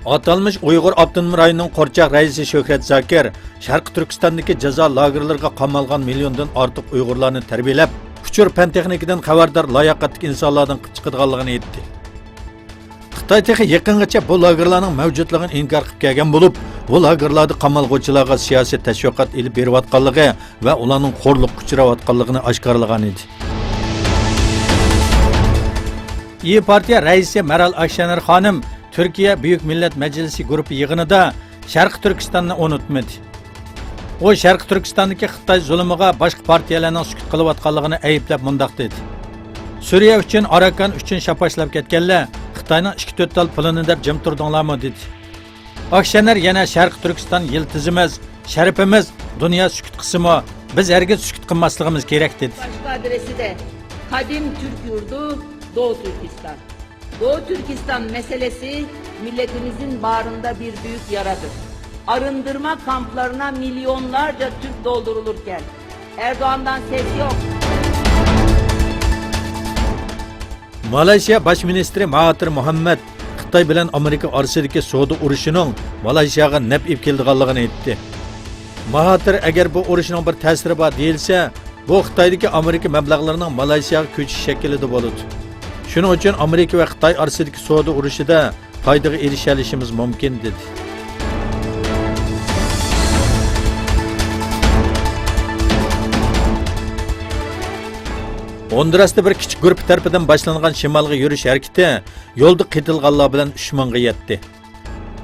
Atalmış Uyghur Abdunum rayonunun Qorchaq raisi Shuhrat Zakir, Sharq Turkistondagi jazo lagerlariga qamalgan milliondan ortiq Uyg'urlarni tarbiyalab, uchur fan texnikadan xabardor layoqatli insonlardan chiqadiganligini aytdi. Xitoy texi yaqingacha bu lagerlarning mavjudligini inkor qilib kelgan bo'lib, bu lagerlarda qamalg'uvchilarga siyosiy tashviqot ilib berayotganligi va ularning xo'rliqqa uchrayotganligini oshkorlagan edi. İyi Partiya raisi Meral Akşener xonim Türkiye Büyük Millet Meclisi grubu yığınında Şarkı Türkistan'ı unutmadı. O Şarkı Türkistan'daki Xitay zulümüge başka partiyalarning sukut qilayotganligini ayıplab mundaq dedi. Suriye üçün, Arakan üçün şapaşlab ketganlar Xitayning 2-4 tal pulini deb jim turdinglarmi dedi. Akşener yana Şarkı Türkistan yıldızımız, şerifimiz, dünya sukut qismi, biz herkes sukut qilmasligimiz kerak dedi. Başka adresi de Kadim Türk Yurdu, Doğu Türkistan. Doğu Türkistan meselesi milletimizin bağrında bir büyük yaradır. Arındırma kamplarına milyonlarca Türk doldurulurken Erdoğan'dan ses yok. Malayziya Baş Ministri Mahathir Mohamad Xitoy bilan Amerika orasidagi savdo urushining Malayziyaga naf ib keldiganligini aytdi. Mahathir agar bu urushning bir ta'siri bor deyilsa, bu Xitoydagi Amerika mablag'larining Malayziyaga ko'chishi shaklida bo'ladi. Shuning uchun Amerika va Xitoy orasidagi savdo urushida foydaga erisha olishimiz mumkin dedi. Hondurasda bir kichik guruh tarafidan boshlangan shimolga yurish harakati yo'lda qitilganlar bilan 3 mingga yetdi.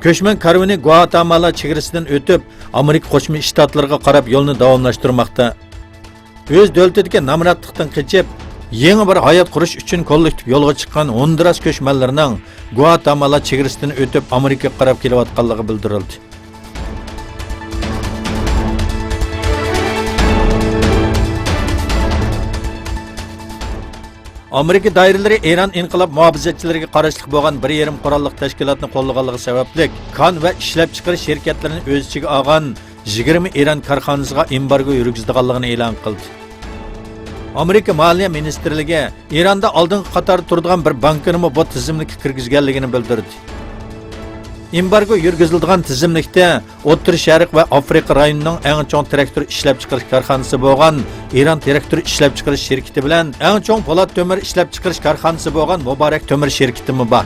Ko'chman karvoni Guatemala chegarasidan o'tib, Amerika Qo'shma Shtatlariga qarab yo'lni davomlashtirmoqda. O'z davlatidagi namratlikdan qochib, yangi bir hayot qurish uchun kollektiv yo'lga chiqqan Honduras ko'chmanlarining Guatemala chegarasidan o'tib Amerikaga qarab kelayotganligi bildirildi. Amerika doiralari Eron inqilob muhofizatchilariga qarashli bo'lgan bir yarim qurolliq tashkilotni qo'llaganligi sababli kon va ishlab chiqarish shirkatlarini o'z ichiga olgan 20 Eron korxonasiga embargo yurgizganligini e'lon qildi. Amerika Moliya Ministrligi Eronda oldingi qatorda turadigan bir bankni bu tizimlikka kirgizganligini bildirdi. Embargo yurgizilgan tizimlikda O'rta Sharq va Afrika rayonining eng chong traktor ishlab chiqarish korxonasi bo'lgan Eron traktor ishlab chiqarish shirkati bilan eng chong po'lat to'mir ishlab chiqarish korxonasi bo'lgan Muborak to'mir shirkatimi bor.